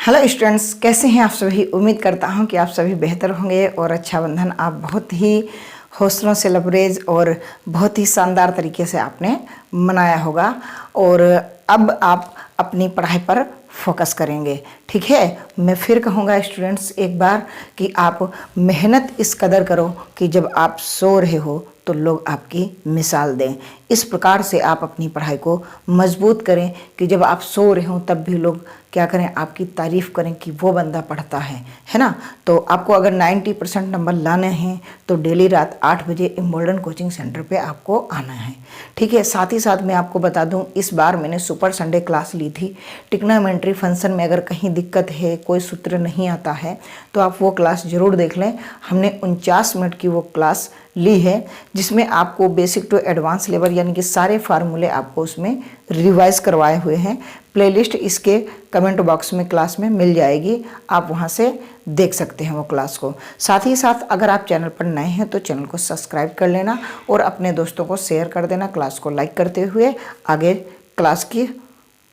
Hello students, कैसे हैं आप सभी। उम्मीद करता हूं कि आप सभी बेहतर होंगे और रक्षाबंधन आप बहुत ही हौसलों से लबरेज और बहुत ही शानदार तरीके से आपने मनाया होगा। और अब आप अपनी पढ़ाई पर फोकस करेंगे। ठीक है, मैं फिर कहूँगा स्टूडेंट्स एक बार कि आप मेहनत इस कदर करो कि जब आप सो रहे हो तो लोग आपकी मिसाल दें। इस प्रकार से आप अपनी पढ़ाई को मजबूत करें कि जब आप सो रहे हो तब भी लोग क्या करें, आपकी तारीफ़ करें कि वो बंदा पढ़ता है ना। तो आपको अगर 90% नंबर लाने हैं तो डेली रात 8 बजे इम्बोल्डन कोचिंग सेंटर पे आपको आना है। ठीक है, साथ ही साथ मैं आपको बता दूं, इस बार मैंने सुपर संडे क्लास ली थी। ट्रिग्नोमेट्री फंक्शन में अगर कहीं दिक्कत है, कोई सूत्र नहीं आता है तो आप वो क्लास ज़रूर देख लें। हमने 49 मिनट की वो क्लास ली है जिसमें आपको बेसिक टू एडवांस लेवल यानी कि सारे फार्मूले आपको उसमें रिवाइज करवाए हुए हैं। प्लेलिस्ट इसके कमेंट बॉक्स में क्लास में मिल जाएगी, आप वहां से देख सकते हैं वो क्लास को। साथ ही साथ अगर आप चैनल पर नए हैं तो चैनल को सब्सक्राइब कर लेना और अपने दोस्तों को शेयर कर देना। क्लास को लाइक करते हुए आगे क्लास की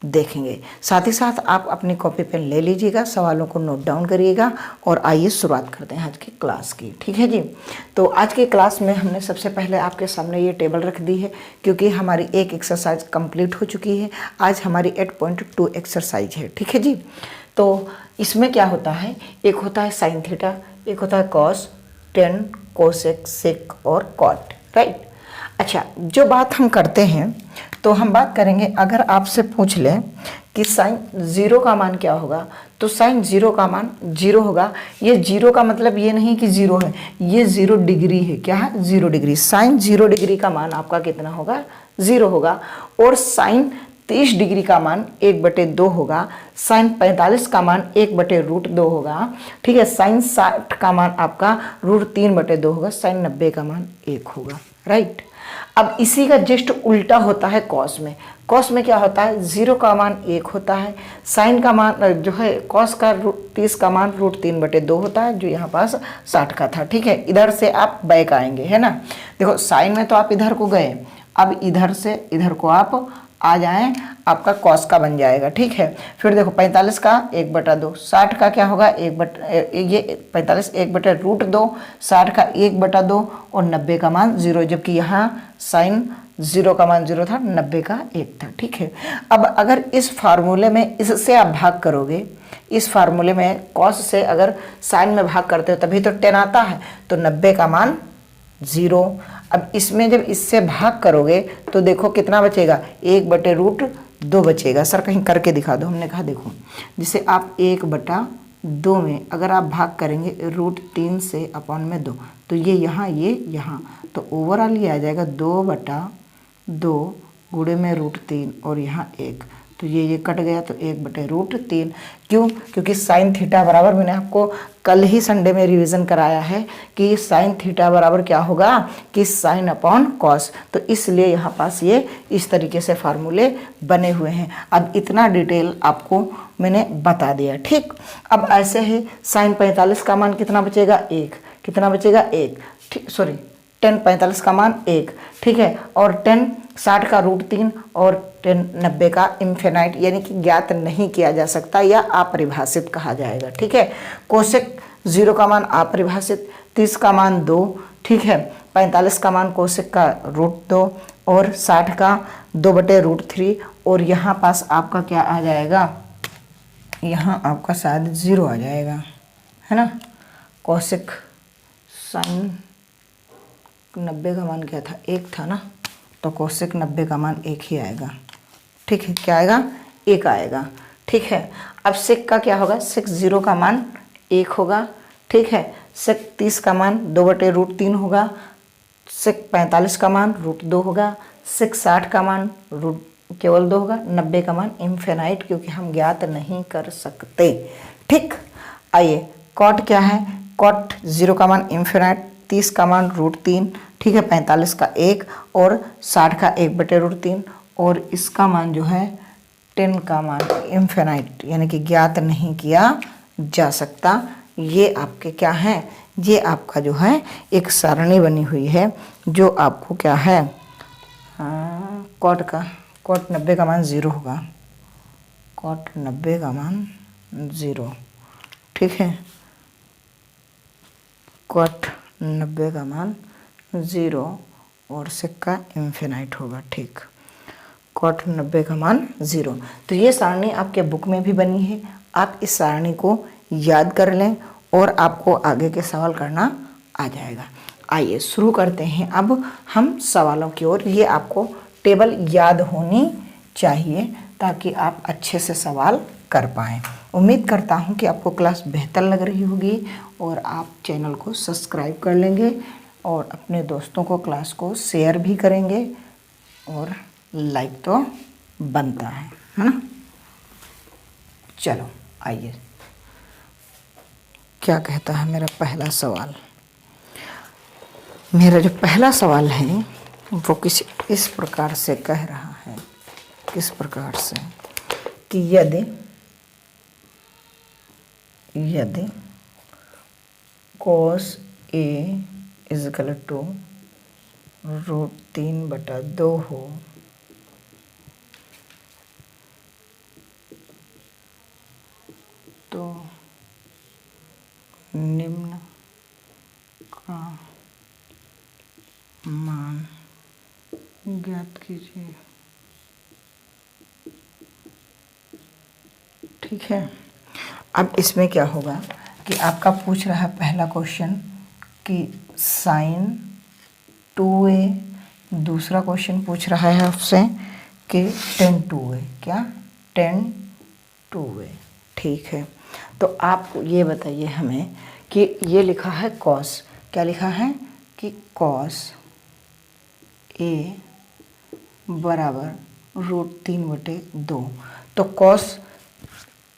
देखेंगे। साथ ही साथ आप अपनी कॉपी पेन ले लीजिएगा, सवालों को नोट डाउन करिएगा और आइए शुरुआत करते हैं आज की क्लास की। ठीक है जी, तो आज की क्लास में हमने सबसे पहले आपके सामने ये टेबल रख दी है क्योंकि हमारी एक एक्सरसाइज कंप्लीट हो चुकी है। आज हमारी 8.2 एक्सरसाइज है। ठीक है जी, तो इसमें क्या होता है, एक होता है साइन थीटा, एक होता है कॉस, टेन, कोसेक, सेक और कॉट। राइट। अच्छा, जो बात हम करते हैं तो हम बात करेंगे, अगर आपसे पूछ लें कि साइन जीरो का मान क्या होगा तो साइन जीरो का मान जीरो होगा। ये जीरो का मतलब ये नहीं कि जीरो है, ये 0 डिग्री है। क्या है? 0 डिग्री। साइन 0 डिग्री का मान आपका कितना होगा? 0 होगा। और साइन 30 डिग्री का मान 1/2 होगा। साइन 45 का मान 1/√2 होगा। ठीक है, साइन 60 का मान आपका √3/2 होगा। साइन 90 का मान 1 होगा। राइट। अब इसी का जस्ट उल्टा होता है कॉस में। कॉस में क्या होता है, 0 का मान 1 होता है। साइन का मान जो है कॉस का 30 का मान √3/2 होता है, जो यहाँ पास 60 का था। ठीक है, इधर से आप बैक आएंगे, है ना। देखो साइन में तो आप इधर को गए, अब इधर से इधर को आप आ जाएं, आपका कॉस का बन जाएगा। ठीक है, फिर देखो 45 का 1/2, 60 का क्या होगा ये 45 1/√2, 60 का 1/2 और 90 का मान 0, जबकि यहाँ साइन 0 का मान 0 था, 90 का 1 था। ठीक है, अब अगर इस फार्मूले में इससे आप भाग करोगे, इस फार्मूले में कॉस से अगर साइन में भाग करते हो तभी तो 10 आता है, तो 90 का मान 0। अब इसमें जब इससे भाग करोगे तो देखो कितना बचेगा, 1/√2 बचेगा। सर कहीं करके दिखा दो। हमने कहा देखो, जिसे आप 1/2 में अगर आप भाग करेंगे √3 से अपॉन में 2, तो ये यहाँ, तो ओवरऑल ये आ जाएगा 2/2 गुणे में √3 और यहाँ 1, तो ये कट गया, तो 1/√3। क्यों? क्योंकि साइन थीटा बराबर, मैंने आपको कल ही संडे में रिवीजन कराया है कि साइन थीटा बराबर क्या होगा कि साइन अपॉन कॉस, तो इसलिए यहाँ पास ये इस तरीके से फार्मूले बने हुए हैं। अब इतना डिटेल आपको मैंने बता दिया। ठीक, अब ऐसे ही साइन 45 का मान कितना बचेगा, 1। कितना बचेगा? 1। ठीक, सॉरी, 10 45 का मान 1। ठीक है, और 10 60 का √3 और 10 90 का इन्फिनाइट यानी कि ज्ञात नहीं किया जा सकता या अपरिभाषित कहा जाएगा। ठीक है, कोसेक 0 का मान अपरिभाषित, 30 का मान 2। ठीक है, 45 का मान कोसेक का √2 और 60 का 2/√3 और यहाँ पास आपका क्या आ जाएगा, यहाँ आपका शायद 0 आ जाएगा, है ना। कोसेक साइन 90 का मान क्या था, 1 था ना, तो कोसेक 90 का मान 1 ही आएगा। ठीक है, क्या आएगा? 1 आएगा। ठीक है, अब सेक का क्या होगा, सेक 0 का मान 1 होगा। ठीक है, सेक 30 का मान 2/√3 होगा। सेक 45 का मान √2 होगा। सेक 60 का मान केवल 2 होगा। 90 का मान इन्फिनाइट, क्योंकि हम ज्ञात नहीं कर सकते। ठीक, आइए कॉट क्या है, कॉट 0 का मान इन्फिनाइट, 30 का मान √3, ठीक है, 45 का 1 और 60 का 1/√3 और इसका मान जो है 10 का मान इन्फिनाइट यानी कि ज्ञात नहीं किया जा सकता। ये आपके क्या है, ये आपका जो है एक सारणी बनी हुई है जो आपको क्या है, कॉट 90 का मान 0 होगा। कॉट 90 का मान 0, ठीक है। कॉट 90 का मान 0 और सिक्का इन्फिनाइट होगा, ठीक। कॉट 90 का मान 0। तो ये सारणी आपके बुक में भी बनी है, आप इस सारणी को याद कर लें और आपको आगे के सवाल करना आ जाएगा। आइए शुरू करते हैं अब हम सवालों की ओर। ये आपको टेबल याद होनी चाहिए ताकि आप अच्छे से सवाल कर पाएँ। उम्मीद करता हूँ कि आपको क्लास बेहतर लग रही होगी और आप चैनल को सब्सक्राइब कर लेंगे और अपने दोस्तों को क्लास को शेयर भी करेंगे और लाइक तो बनता है ना। चलो आइए, क्या कहता है मेरा पहला सवाल। मेरा जो पहला सवाल है वो किसी इस प्रकार से कह रहा है, किस प्रकार से कि यदि cos A इजकल टू √3/2 हो तो निम्न का मान ज्ञात कीजिए, ठीक है। अब इसमें क्या होगा कि आपका पूछ रहा है पहला क्वेश्चन कि sin 2a, दूसरा क्वेश्चन पूछ रहा है आपसे कि tan 2a, क्या tan 2a, ठीक है। तो आप ये बताइए हमें कि ये लिखा है cos, क्या लिखा है कि cos a बराबर √3/2। तो cos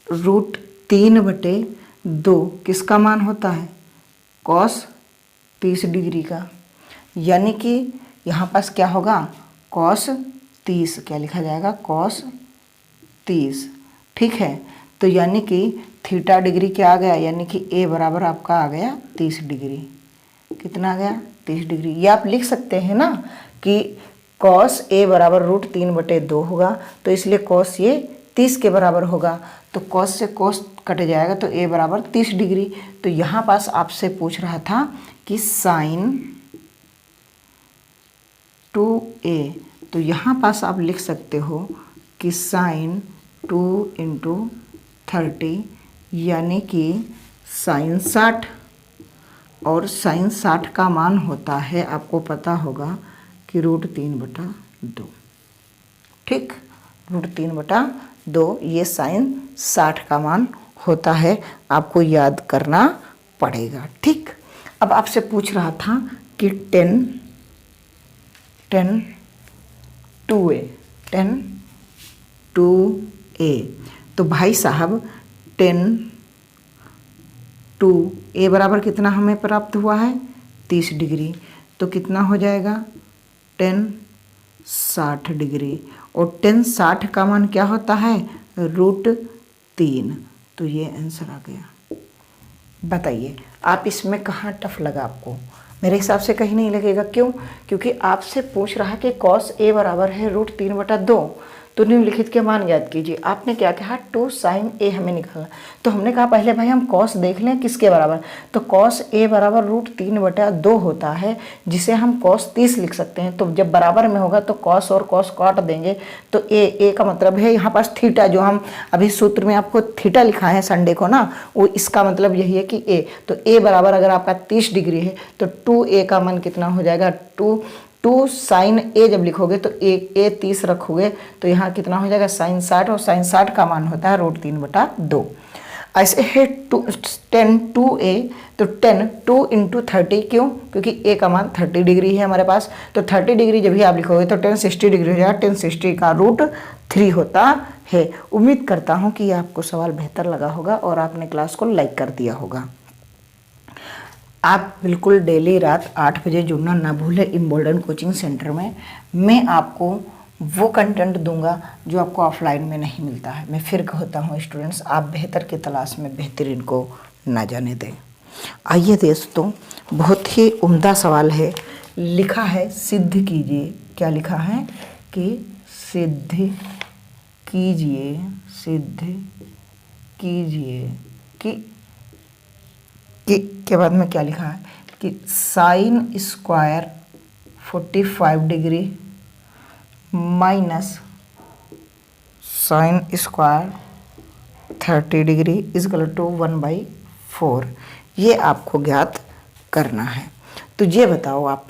√3/2 किसका मान होता है? cos 30 डिग्री का, यानी कि यहाँ पास क्या होगा cos 30, क्या लिखा जाएगा cos 30, ठीक है। तो यानी कि थीटा डिग्री क्या आ गया, यानी कि a बराबर आपका आ गया 30 डिग्री। कितना आ गया 30 डिग्री। ये आप लिख सकते हैं ना कि cos a बराबर √3/2 होगा, तो इसलिए cos ये 30 के बराबर होगा। तो cos से cos कट जाएगा तो a बराबर 30 डिग्री। तो यहाँ पास आपसे पूछ रहा था कि sin 2a, तो यहाँ पास आप लिख सकते हो कि sin 2 × 30 यानी कि sin 60, और sin 60 का मान होता है, आपको पता होगा कि √3/2, ठीक। √3/2 ये sin 60 का मान होता है, आपको याद करना पड़ेगा, ठीक। अब आपसे पूछ रहा था कि tan 2a, तो भाई साहब tan 2a बराबर कितना हमें प्राप्त हुआ है 30 डिग्री, तो कितना हो जाएगा tan 60 डिग्री, और tan 60 का मान क्या होता है √3। तो ये आंसर आ गया। बताइए आप इसमें कहाँ टफ लगा आपको? मेरे हिसाब से कहीं नहीं लगेगा। क्यों? क्योंकि आपसे पूछ रहा है कि cos a बराबर है √3/2, तो निम्नलिखित के मान ज्ञात कीजिए। आपने क्या कहा 2 sin a हमें निकाला, तो हमने कहा पहले भाई हम cos देख लें किसके बराबर। तो cos a बराबर √3/2 होता है, जिसे हम cos 30 लिख सकते हैं। तो जब बराबर में होगा तो cos और cos काट देंगे, तो a का मतलब है यहाँ पास थीटा, जो हम अभी सूत्र में आपको थीटा लिखा है संडे को ना, वो इसका मतलब यही है कि a। तो a बराबर अगर आपका 30 डिग्री है तो 2a का मान कितना हो जाएगा 2 sin a जब लिखोगे तो a 30 रखोगे तो यहाँ कितना हो जाएगा sin 60, और sin 60 का मान होता है √3/2। ऐसे है tan 2a, तो tan 2 × 30, क्यों? क्योंकि a का मान 30 डिग्री है हमारे पास, तो 30 डिग्री जब भी आप लिखोगे तो tan 60 डिग्री हो जाएगा, tan 60 का √3 होता है। उम्मीद करता हूँ कि आपको सवाल बेहतर लगा होगा और आपने क्लास को लाइक कर दिया होगा। आप बिल्कुल डेली रात 8 बजे जुड़ना ना भूलें इम्बोल्डन कोचिंग सेंटर में। मैं आपको वो कंटेंट दूंगा जो आपको ऑफलाइन में नहीं मिलता है। मैं फिर कहता हूँ स्टूडेंट्स, आप बेहतर की तलाश में बेहतरीन को ना जाने दें। आइए दोस्तों, बहुत ही उम्दा सवाल है, लिखा है सिद्ध कीजिए। क्या लिखा है कि सिद्ध कीजिए, सिद्ध कीजिए कि के बाद में क्या लिखा है कि sine square 45 degree minus sine square 30 degree equal to 1/4, ये आपको ज्ञात करना है। तो ये बताओ आप,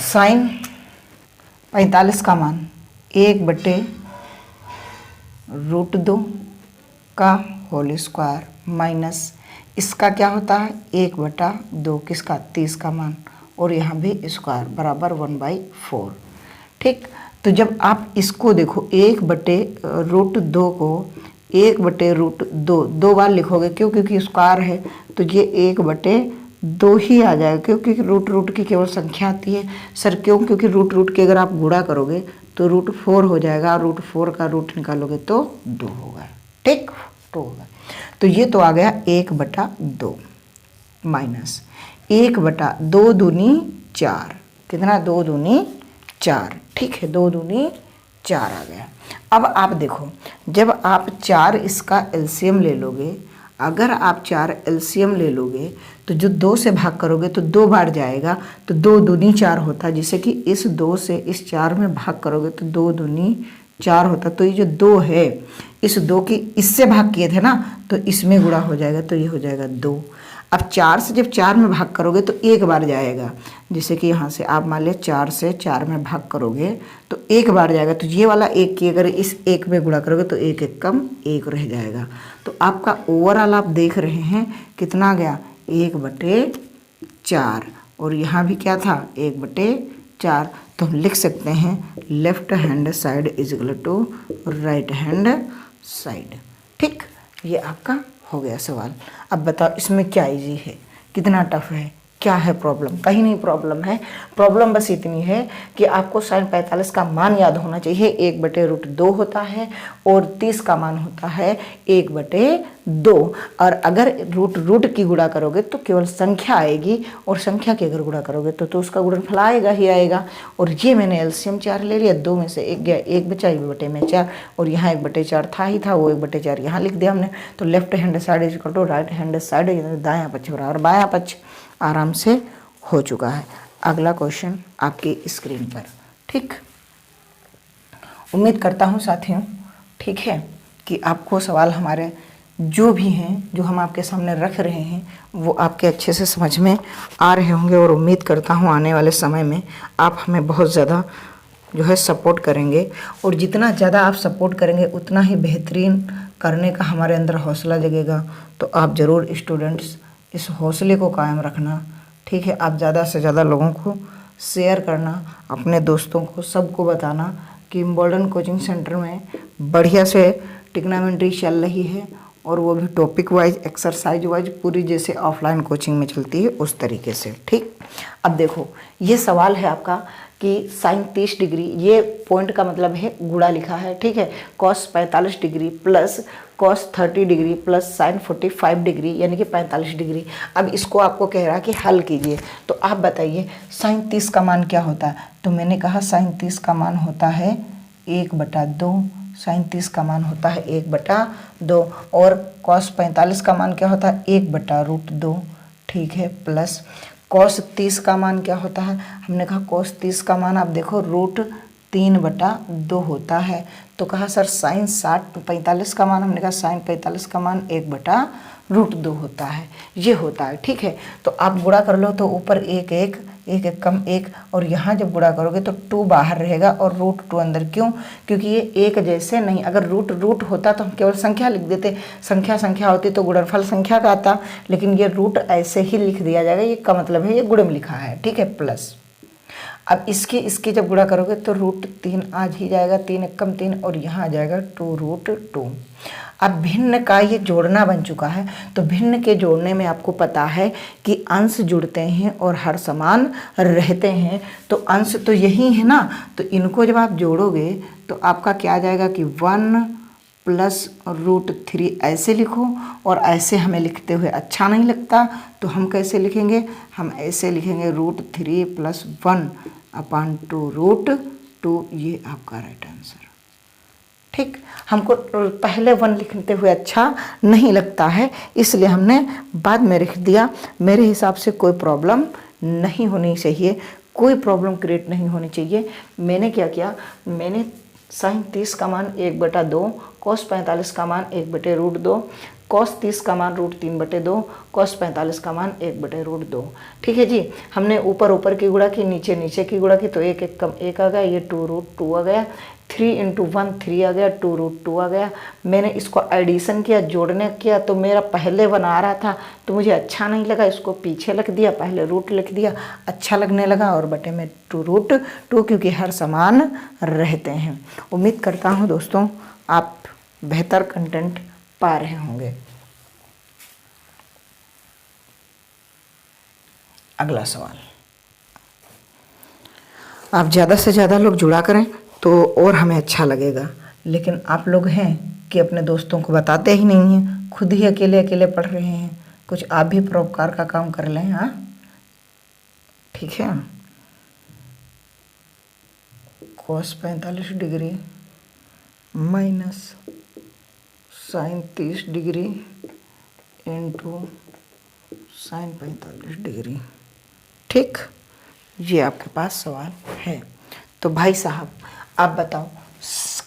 साइन 45 का मान 1/√2 का होल स्क्वायर माइनस इसका क्या होता है 1/2 किसका 30 का मान, और यहाँ भी स्क्वायर बराबर 1/4। ठीक, तो जब आप इसको देखो 1/√2 को 1/√2 दो बार लिखोगे, क्यों, क्योंकि स्क्वायर है तो ये 1/2 ही आ जाएगा, क्योंकि रूट की केवल संख्या आती है। सर क्यों, क्योंकि रूट के अगर आप गुणा करोगे तो √4 हो जाएगा, √4 का रूट निकालोगे तो 2 होगा। ठीक, 2 होगा। तो ये तो आ गया 1/2 माइनस 1/2 दूनी 4, कितना 2 दूनी 4। ठीक है, 2 दूनी 4 आ गया। अब आप देखो, जब आप 4 इसका एलसीएम ले लोगे, अगर आप 4 एलसीएम ले लोगे तो जो 2 से भाग करोगे तो 2 बार जाएगा, तो 2 दूनी 4 होता है। जैसे कि इस 2 से इस 4 में भाग करोगे तो 2 दूनी 4 होता। तो ये जो 2 है, इस 2 की इससे भाग किए थे ना, तो इसमें गुणा हो जाएगा, तो ये हो जाएगा 2। अब 4 से जब 4 में भाग करोगे तो एक बार जाएगा। जैसे कि यहाँ से आप मान लिया 4 से 4 में भाग करोगे तो एक बार जाएगा, तो ये वाला 1 की अगर इस 1 में गुणा करोगे तो 1 1 कम 1 रह जाएगा। तो आपका ओवरऑल आप देख रहे हैं कितना गया 1/4, और यहाँ भी क्या था 1/4। तो हम लिख सकते हैं left hand side is equal to right hand side. ठीक, ये आपका हो गया सवाल। अब बताओ इसमें क्या इजी है, कितना टफ है, क्या है प्रॉब्लम? कहीं नहीं प्रॉब्लम है। प्रॉब्लम बस इतनी है कि आपको साइन 45 का मान याद होना चाहिए। 1/√2 होता है और 30 का मान होता है 1/2। और अगर रूट की गुणा करोगे तो केवल संख्या आएगी, और संख्या की अगर गुणा करोगे तो उसका गुणनफल आएगा ही आएगा। और ये मैंने एलसीएम 4 ले लिया, 2 में से 1 गया, 1 बचा, 1/4, और यहाँ 1/4 था ही था, वो 1/4 यहाँ लिख दिया हमने। तो left hand side is equal to right hand side, दायां पक्ष बराबर बायां पक्ष आराम से हो चुका है। अगला क्वेश्चन आपकी स्क्रीन पर। ठीक, उम्मीद करता हूँ साथियों, ठीक है, कि आपको सवाल हमारे जो भी हैं, जो हम आपके सामने रख रहे हैं, वो आपके अच्छे से समझ में आ रहे होंगे। और उम्मीद करता हूँ आने वाले समय में आप हमें बहुत ज़्यादा जो है सपोर्ट करेंगे, और जितना ज़्यादा आप सपोर्ट करेंगे उतना ही बेहतरीन करने का हमारे अंदर हौसला जगेगा। तो आप ज़रूर स्टूडेंट्स इस हौसले को कायम रखना। ठीक है, आप ज़्यादा से ज़्यादा लोगों को शेयर करना, अपने दोस्तों को, सबको बताना कि मॉडर्न कोचिंग सेंटर में बढ़िया से ट्रिग्नोमेट्री चल रही है, और वो भी टॉपिक वाइज, एक्सरसाइज वाइज, पूरी जैसे ऑफलाइन कोचिंग में चलती है उस तरीके से। ठीक, अब देखो ये सवाल है आपका कि साइन 30 डिग्री, ये पॉइंट का मतलब है गुणा लिखा है। ठीक है, cos 45 degree plus cos 30 degree plus sign 45 degree यानी कि 45 डिग्री। अब इसको आपको कह रहा है कि हल कीजिए। तो आप बताइए साइन 30 का मान क्या होता है? तो मैंने कहा साइन 30 का मान होता है 1/2, साइन 30 का मान होता है 1/2, और कॉस 45 का मान क्या होता है 1/√2। ठीक है, प्लस कॉस 30 का मान क्या होता है? हमने कहा कॉस 30 का मान आप देखो √3/2 होता है। तो कहा सर साइन 45 का मान, हमने कहा साइन 45 का मान 1/√2 होता है, ये होता है। ठीक है, तो आप गुणा कर लो तो ऊपर 1 1 1 1 कम 1, और यहाँ जब गुणा करोगे तो 2 बाहर रहेगा और √2 अंदर। क्यों? क्योंकि ये एक जैसे नहीं, अगर रूट होता तो हम केवल संख्या लिख देते, संख्या होती तो गुणनफल संख्या का आता, लेकिन ये रूट ऐसे ही लिख दिया जाएगा। ये का मतलब है ये गुण में लिखा है। ठीक है, प्लस अब इसके जब गुणा करोगे तो √3 आ ही जाएगा, 3 1 कम 3, और यहाँ आ जाएगा 2√2। अब भिन्न का ये जोड़ना बन चुका है। तो भिन्न के जोड़ने में आपको पता है कि अंश जुड़ते हैं और हर समान रहते हैं। तो अंश तो यही है ना, तो इनको जब आप जोड़ोगे तो आपका क्या आ जाएगा कि 1 + √3 ऐसे लिखो, और ऐसे हमें लिखते हुए अच्छा नहीं लगता, तो हम कैसे लिखेंगे? हम ऐसे लिखेंगे √3 + 1/2 √2। ये आपका राइट आंसर। ठीक, हमको पहले 1 लिखते हुए अच्छा नहीं लगता है, इसलिए हमने बाद में लिख दिया। मेरे हिसाब से कोई प्रॉब्लम नहीं होनी चाहिए, कोई प्रॉब्लम क्रिएट नहीं होनी चाहिए। मैंने क्या किया, मैंने साइन 30 का मान 1/2, कॉस 45 का मान 1/√2, कॉस 30 का मान √3/2, कॉस 45 का मान 1/√2। ठीक है जी, हमने ऊपर ऊपर की गुणा की, नीचे नीचे की गुणा की, तो 1 1 कम 1 आ गया, ये 2√2 आ गया, 3 × 1 3 आ गया, 2√2 आ गया। मैंने इसको एडिशन किया, जोड़ने किया, तो मेरा पहले 1 आ रहा था तो मुझे अच्छा नहीं लगा, इसको पीछे लिख दिया, पहले रूट लिख दिया, अच्छा लगने लगा, और बटे में 2√2, क्योंकि हर समान रहते हैं। उम्मीद करता हूँ दोस्तों आप बेहतर कंटेंट पा रहे होंगे। अगला सवाल, आप ज़्यादा से ज़्यादा लोग जुड़ा करें तो और हमें अच्छा लगेगा, लेकिन आप लोग हैं कि अपने दोस्तों को बताते ही नहीं हैं, खुद ही अकेले अकेले पढ़ रहे हैं। कुछ आप भी परोपकार का काम कर लें। हाँ ठीक है। cos 45 degree minus sine 30 degree into sine 45 degree. ठीक, ये आपके पास सवाल है। तो भाई साहब आप बताओ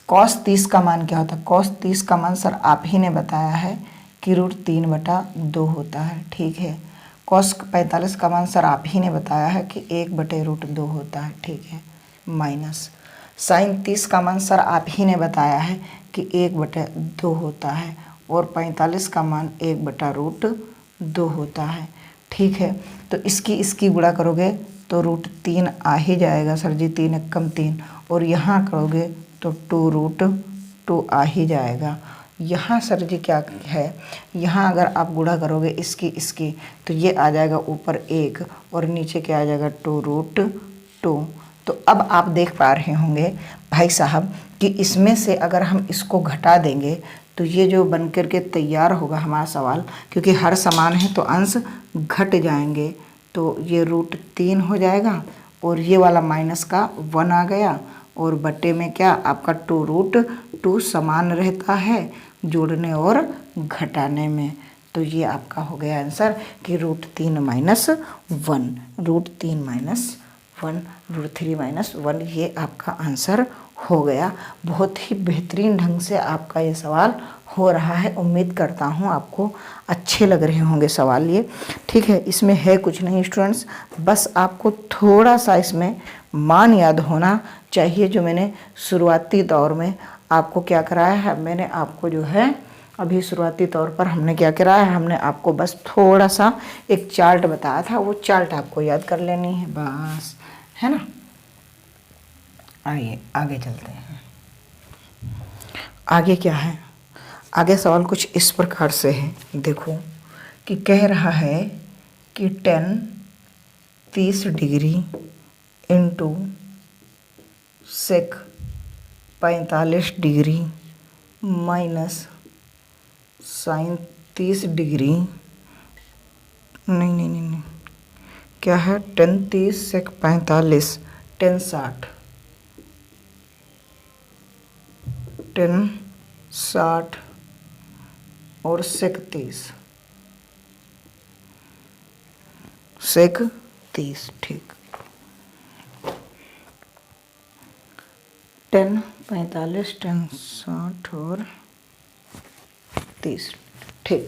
cos 30 का मान क्या होता है? cos 30 का मान सर आप ही ने बताया है कि √3/2 होता है। ठीक है। cos 45 का मान सर आप ही ने बताया है कि 1/√2 होता है। ठीक है। माइनस साइन 30 का मान सर आप ही ने बताया है कि 1/2 होता है, और 45 का मान 1/√2 होता है। ठीक है। तो इसकी गुणा करोगे तो √3 आ ही जाएगा सर जी, 3 × 1 = 3, और यहाँ करोगे तो 2√2 आ ही जाएगा। यहाँ सर जी क्या है, यहाँ अगर आप गुणा करोगे इसकी तो ये आ जाएगा ऊपर 1 और नीचे क्या आ जाएगा 2√2। तो अब आप देख पा रहे होंगे भाई साहब कि इसमें से अगर हम इसको घटा देंगे तो ये जो बन कर के तैयार होगा हमारा सवाल, क्योंकि हर समान है तो अंश घट जाएंगे, तो ये √3 हो जाएगा, और ये वाला माइनस का 1 आ गया, और बटे में क्या आपका 2√2 समान रहता है जोड़ने और घटाने में। तो ये आपका हो गया आंसर कि √3 - 1, √3 - 1, √3 - 1, ये आपका आंसर हो गया। बहुत ही बेहतरीन ढंग से आपका ये सवाल हो रहा है। उम्मीद करता हूँ आपको अच्छे लग रहे होंगे सवाल ये। ठीक है, इसमें है कुछ नहीं स्टूडेंट्स, बस आपको थोड़ा सा इसमें मान याद होना चाहिए, जो मैंने शुरुआती दौर में आपको क्या कराया है। मैंने आपको जो है अभी शुरुआती तौर पर हमने क्या कराया है, हमने आपको बस थोड़ा सा एक चार्ट बताया था, वो चार्ट आपको याद कर लेनी है बस, है ना। आइए आगे चलते हैं। आगे क्या है, आगे सवाल कुछ इस प्रकार से है, देखो कि कह रहा है कि 30 degree into sec 45 degree minus sine 30 degree, नहीं, क्या है 30 सेक 45 60 और सेक 30 ठीक, 10 45 60 और 30 ठीक।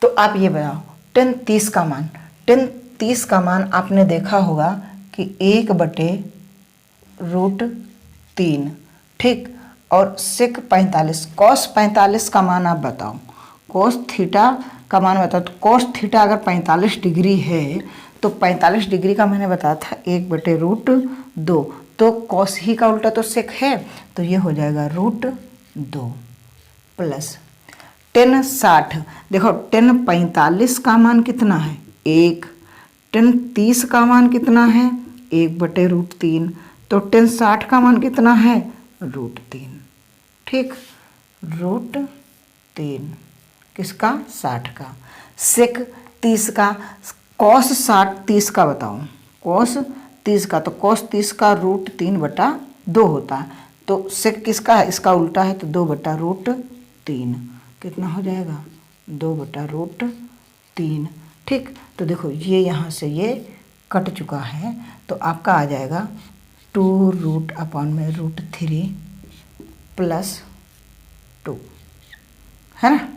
तो आप ये बताओ 30 का मान, 30 का मान आपने देखा होगा कि 1/√3 ठीक, और सेक 45 cos 45 का मान आप बताओ, cos थीटा का मान बताओ। तो cos थीटा अगर 45 डिग्री है तो 45 डिग्री का मैंने बताया था 1/√2, तो cos ही का उल्टा तो सेक है, तो ये हो जाएगा √2 प्लस 60। देखो 45 का मान कितना है 1, 30 का मान कितना है 1/√3, तो 60 का मान कितना है √3 ठीक, √3 किसका 60 का, सेक 30 का, cos 30 का बताओ, cos 30 का, तो cos 30 का √3/2 होता है, तो सेक किसका है, इसका उल्टा है, तो 2/√3 कितना हो जाएगा, 2/√3। ठीक, तो देखो ये यहाँ से ये कट चुका है, तो आपका आ जाएगा 2√3 + 2, है ना।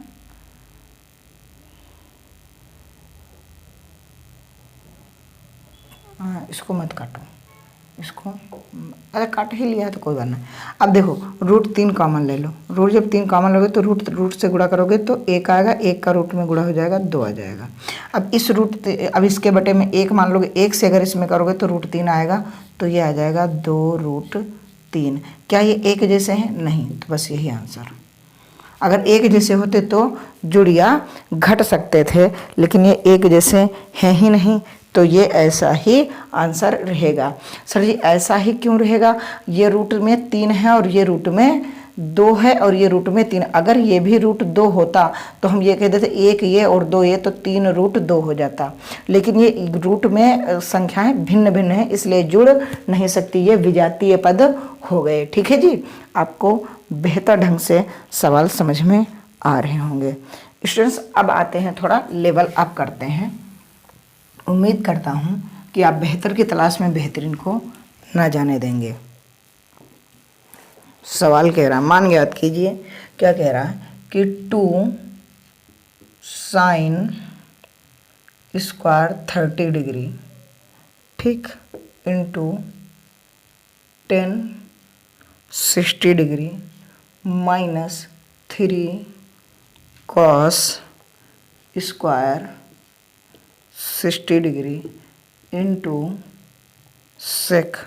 हाँ, इसको मत काटो, इसको, अरे काट ही लिया तो कोई बात नहीं। अब देखो √3 कॉमन ले लो, रूट जब 3 कॉमन लोगे तो रूट से गुणा करोगे तो 1 आएगा, 1 का रूट में गुणा हो जाएगा 2 आ जाएगा। अब इस अब इसके बटे में 1 मान लोगे, 1 से अगर इसमें करोगे तो √3 आएगा, तो ये आ जाएगा 2√3। क्या ये एक जैसे हैं, नहीं, तो बस यही आंसर। अगर एक जैसे होते तो जुड़िया घट सकते थे, लेकिन ये एक जैसे हैं ही नहीं, तो ये ऐसा ही आंसर रहेगा। सर जी ऐसा ही क्यों रहेगा, ये रूट में 3 है और ये रूट में 2 है और ये रूट में 3, अगर ये भी √2 होता तो हम ये कह देते 1 ये और 2 ये, तो 3√2 हो जाता। लेकिन ये रूट में संख्याएं भिन्न भिन्न हैं, इसलिए जुड़ नहीं सकती, ये विजातीय पद हो गए। ठीक है जी, आपको बेहतर ढंग से सवाल समझ में आ रहे होंगे। स्टूडेंट्स अब आते हैं, थोड़ा लेवल अप करते हैं। उम्मीद करता हूँ कि आप बेहतर की तलाश में बेहतरीन को ना जाने देंगे। सवाल कह रहा है, मान के याद कीजिए, क्या कह रहा है कि 2 sin² 30 डिग्री, ठीक, into 10 60 degree minus 3 cos² 60 degree into sec²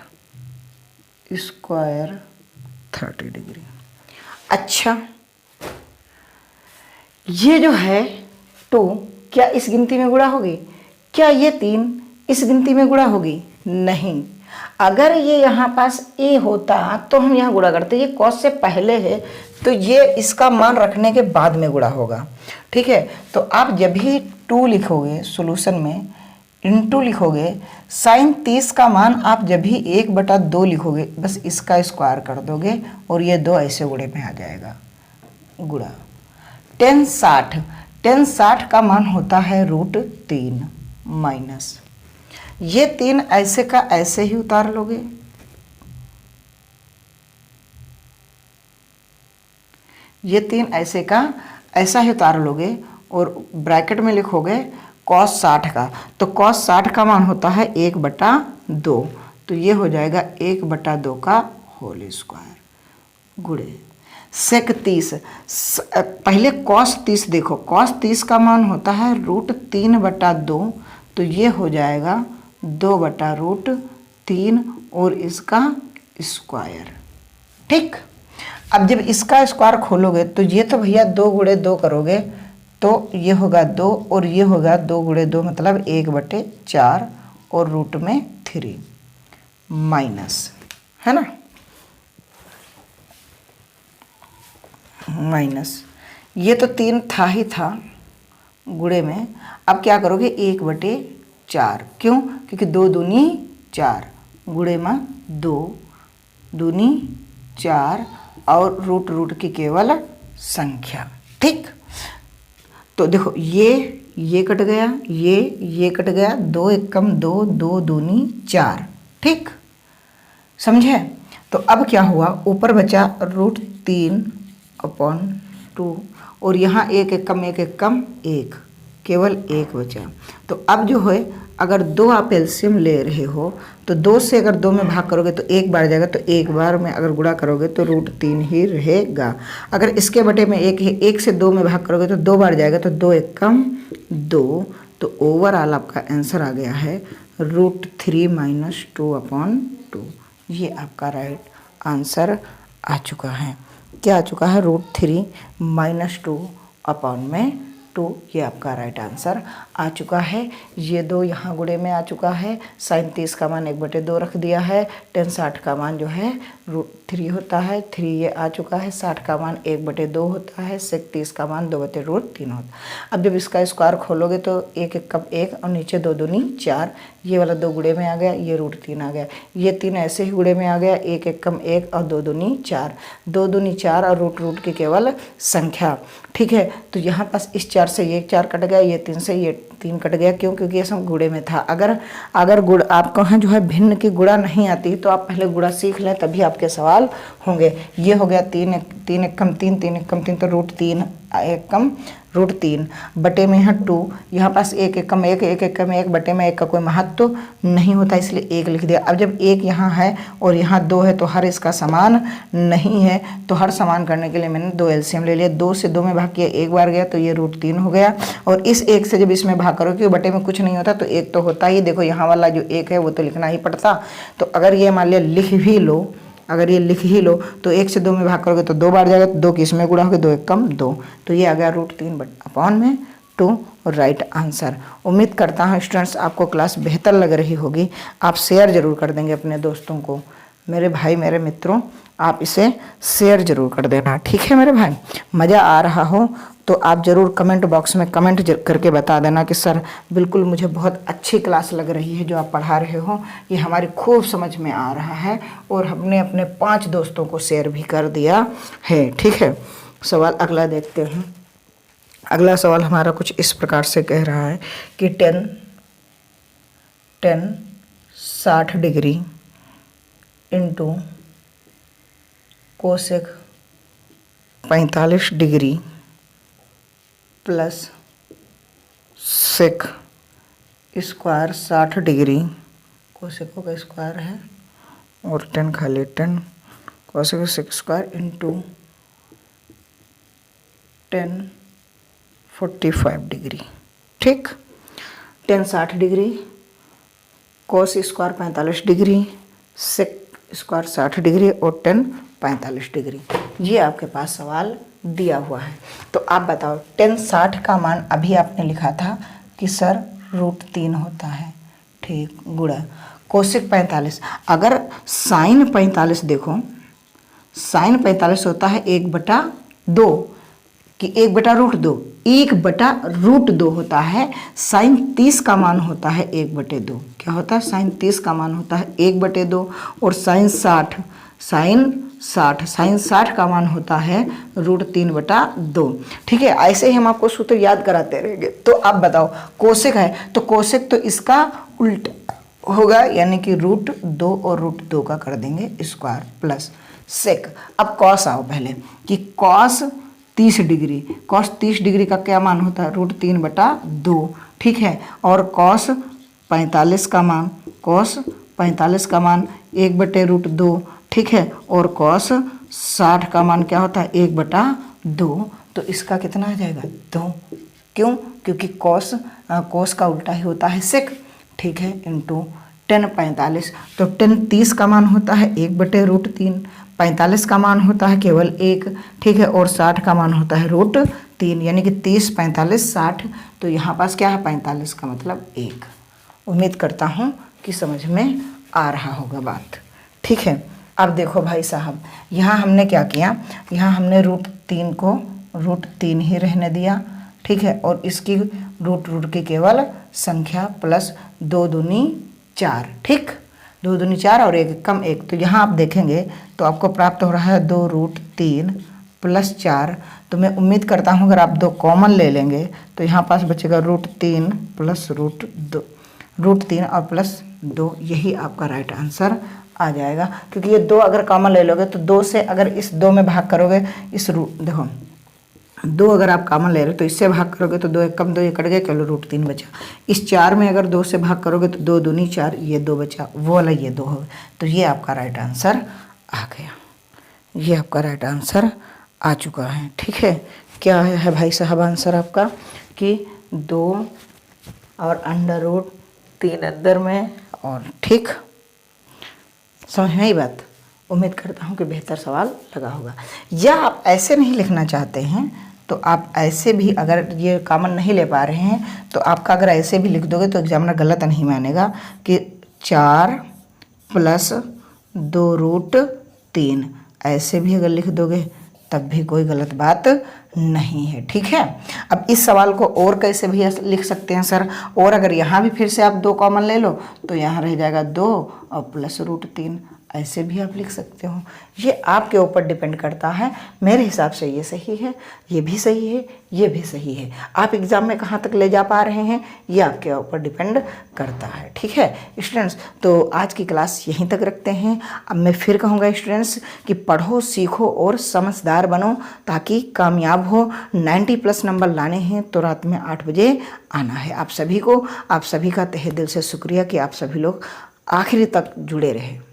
30 degree. अच्छा, ये जो है 2 क्या इस गिनती में गुणा होगी, क्या ये 3 इस गिनती में गुणा होगी, नहीं। अगर ये यहाँ पास a होता तो हम यहाँ गुणा करते, ये cos से पहले है तो ये इसका मान रखने के बाद में गुणा होगा। ठीक है, तो आप जब भी 2 लिखोगे सॉल्यूशन में, इंटू लिखोगे, sin 30 का मान आप जब भी 1/2 लिखोगे, बस इसका स्क्वायर कर दोगे और ये 2 ऐसे गुणे में आ जाएगा, गुणा। tan 60 का मान होता है √3 माइनस, ये 3 ऐसे का ऐसे ही उतार लोगे, ये 3 ऐसे का ऐसा ही उतार लोगे और ब्रैकेट में लिखोगे cos 60 का, तो cos 60 का मान होता है 1/2, तो ये हो जाएगा 1/2 का होल स्क्वायर, गुणे sec 30। पहले cos 30 देखो, cos 30 का मान होता है √3/2, तो ये हो जाएगा 2/√3 और इसका स्क्वायर। ठीक, अब जब इसका स्क्वायर खोलोगे तो ये तो भैया 2 × 2 करोगे तो ये होगा 2 और ये होगा 2 × 2 मतलब 1/4 और रूट में 3 माइनस, है ना, माइनस, ये तो 3 था ही था गुणे में। अब क्या करोगे 1/4, क्यों, क्योंकि 2 दूनी 4, गुणे में 2 दूनी 4 और रूट की केवल संख्या। ठीक, तो देखो ये कट गया, ये कट गया, 2 × 1 = 2, 2 दूनी 4। ठीक, समझे। तो अब क्या हुआ, ऊपर बचा √3/2 और यहाँ 1 × 1 = 1, केवल 1 बचा। तो अब जो है, अगर 2 आप एलसीएम ले रहे हो तो 2 से अगर 2 में भाग करोगे तो 1 बार जाएगा, तो 1 बार में अगर गुणा करोगे तो √3 ही रहेगा। अगर इसके बटे में 1 है, 1 से 2 में भाग करोगे तो 2 बार जाएगा, तो 2 × 1 = 2, तो ओवरऑल आपका आंसर आ गया है √3 - 2/2। ये आपका राइट आंसर आ चुका है। क्या आ चुका है, √3 - 2/2। 2, ये आपका राइट आंसर आ चुका है। ये 2 यहाँ गुणे में आ चुका है। sin 30 का मान 1/2 रख दिया है। tan 60 का मान जो है √3 होता है। 3 ये आ चुका है। 60 का मान 1/2 होता है। sec 30 का मान 2/√3 होता है। अब जब इसका स्क्वायर खोलोगे तो 1 1 कम 1 और नीचे 2 दूनी 4, ये वाला 2 गुणे में आ गया, ये √3 आ गया। ये 3 ऐसे ही गुणे में आ गया, 1 1 कम 1 और 2 दूनी 4, 2 दूनी 4 और रूट की केवल संख्या। ठीक है, तो यहाँ पास इस 4 से ये 4 कट गया, ये 3 से ये 3 कट गया। क्यों? क्योंकि ये सब गुणे में था। अगर गुण आपको है जो है भिन्न की गुणा नहीं आती तो आप पहले गुणा सीख लें, तभी आपके सवाल होंगे। ये हो गया 3 1 कम 3, 3 1 कम 3 तो √3 1 कम √3 बटे में है 2। यहाँ पास 1 1 कम 1 1 1 कम 1 बटे में 1 का कोई महत्व नहीं होता, इसलिए 1 लिख दिया। अब जब 1 यहाँ है और यहाँ 2 है तो हर इसका समान नहीं है, तो हर समान करने के लिए मैंने 2 एलसीएम ले लिया। 2 से 2 में भाग किया, 1 बार गया तो ये √3 हो गया। और इस 1 से जब इसमें भाग करो, क्योंकि बटे में कुछ नहीं होता तो 1 तो होता ही। देखो यहाँ वाला जो 1 है वो तो लिखना ही पड़ता। तो अगर ये मान लिया लिख भी लो, अगर ये लिख ही लो तो 1 से 2 में भाग करोगे तो 2 बार जाएगा, तो 2 किस में गुणा होगा, 2 1 कम 2, तो ये आ गया √3/2 और राइट आंसर। उम्मीद करता हूँ स्टूडेंट्स आपको क्लास बेहतर लग रही होगी। आप शेयर जरूर कर देंगे अपने दोस्तों को। मेरे भाई मेरे मित्रों, आप इसे शेयर जरूर कर देना, ठीक है मेरे भाई। मज़ा आ रहा हो तो आप ज़रूर कमेंट बॉक्स में कमेंट करके बता देना कि सर बिल्कुल मुझे बहुत अच्छी क्लास लग रही है जो आप पढ़ा रहे हो, ये हमारी खूब समझ में आ रहा है। और हमने अपने 5 दोस्तों को शेयर भी कर दिया है, ठीक है। सवाल अगला देखते हैं। अगला सवाल हमारा कुछ इस प्रकार से कह रहा है कि tan 60 degree into cosec 45 degree plus sec square 60 degree, कोसेको का स्क्वायर है और tan खाली tan, cosec sec square into tan 45 degree. ठीक, tan 60 degree, cos square 45 degree, sec square 60 degree और tan 45 डिग्री। ये आपके पास सवाल दिया हुआ है। तो आप बताओ tan 60 का मान अभी आपने लिखा था कि सर √3 होता है, ठीक, गुणा कोसेक 45। अगर साइन 45 देखो, साइन 45 होता है 1/2 कि 1/√2, 1/√2 होता है। साइन 30 का मान होता है 1/2। क्या होता है? साइन 30 का मान होता है 1/2 और साइन 60 का मान होता है √3/2। ठीक है, ऐसे ही हम आपको सूत्र याद कराते रहेंगे। तो आप बताओ कोसेक है तो कोसेक तो इसका उल्टा होगा, यानी कि √2 और √2 का कर देंगे स्क्वायर प्लस सेक। अब कॉस आओ पहले कि कॉस 30 डिग्री, कॉस 30 डिग्री का क्या मान होता है? √3/2, ठीक है। और कॉस 45 का मान, कॉस 45 का मान 1/√2, ठीक है। और कॉस 60 का मान क्या होता है? 1/2। तो इसका कितना आ जाएगा? 2। क्यों? क्योंकि कॉस का उल्टा ही होता है सेक, ठीक है, इंटू tan 45। तो tan 30 का मान होता है 1/√3, 45 का मान होता है केवल 1, ठीक है, और 60 का मान होता है √3, यानी कि 30 45 60। तो यहाँ पास क्या है? 45 का मतलब 1। उम्मीद करता हूँ कि समझ में आ रहा होगा बात, ठीक है। अब देखो भाई साहब, यहाँ हमने क्या किया, यहाँ हमने √3 को √3 ही रहने दिया, ठीक है, और इसकी रूट की केवल संख्या प्लस 2 दूनी 4, ठीक, 2 दूनी 4 और 1 कम 1। तो यहाँ आप देखेंगे तो आपको प्राप्त हो रहा है 2√3 प्लस 4। तो मैं उम्मीद करता हूँ अगर आप 2 कॉमन ले लेंगे तो यहाँ पास बचेगा √3 प्लस √3 और प्लस 2। यही आपका राइट आंसर आ जाएगा, क्योंकि ये 2 अगर कॉमन ले लोगे तो 2 से अगर इस 2 में भाग करोगे, इस देखो 2 अगर आप कॉमन ले रहे हो तो इससे भाग करोगे तो 2 1 कम 2, ये कट गया, केवल √3 बचा। इस 4 में अगर 2 से भाग करोगे तो 2 दूनी 4, ये 2 बचा, वो वाला ये 2 हो। तो ये आपका राइट आंसर आ गया, ये आपका राइट आंसर आ चुका है, ठीक है। क्या है भाई साहब आंसर आपका कि 2 और √3 अंदर में, और ठीक, समझ में आई बात। उम्मीद करता हूँ कि बेहतर सवाल लगा होगा। या आप ऐसे नहीं लिखना चाहते हैं तो आप ऐसे भी अगर ये कॉमन नहीं ले पा रहे हैं तो आपका अगर ऐसे भी लिख दोगे तो एग्जामिनर गलत नहीं मानेगा कि 4 + 2√3, ऐसे भी अगर लिख दोगे तब भी कोई गलत बात नहीं है। ठीक है, अब इस सवाल को और कैसे भी लिख सकते हैं सर, और अगर यहाँ भी फिर से आप 2 कॉमन ले लो तो यहाँ रह जाएगा 2 और +√3, ऐसे भी आप लिख सकते हो। ये आपके ऊपर डिपेंड करता है। मेरे हिसाब से ये सही है, ये भी सही है, ये भी सही है। आप एग्ज़ाम में कहाँ तक ले जा पा रहे हैं ये आपके ऊपर डिपेंड करता है। ठीक है स्टूडेंट्स, तो आज की क्लास यहीं तक रखते हैं। अब मैं फिर कहूँगा स्टूडेंट्स कि पढ़ो, सीखो और समझदार बनो ताकि कामयाब हो। 90+ नंबर लाने हैं तो रात में 8 बजे आना है। आप सभी का तहे दिल से शुक्रिया कि आप सभी लोग आखिरी तक जुड़े रहे।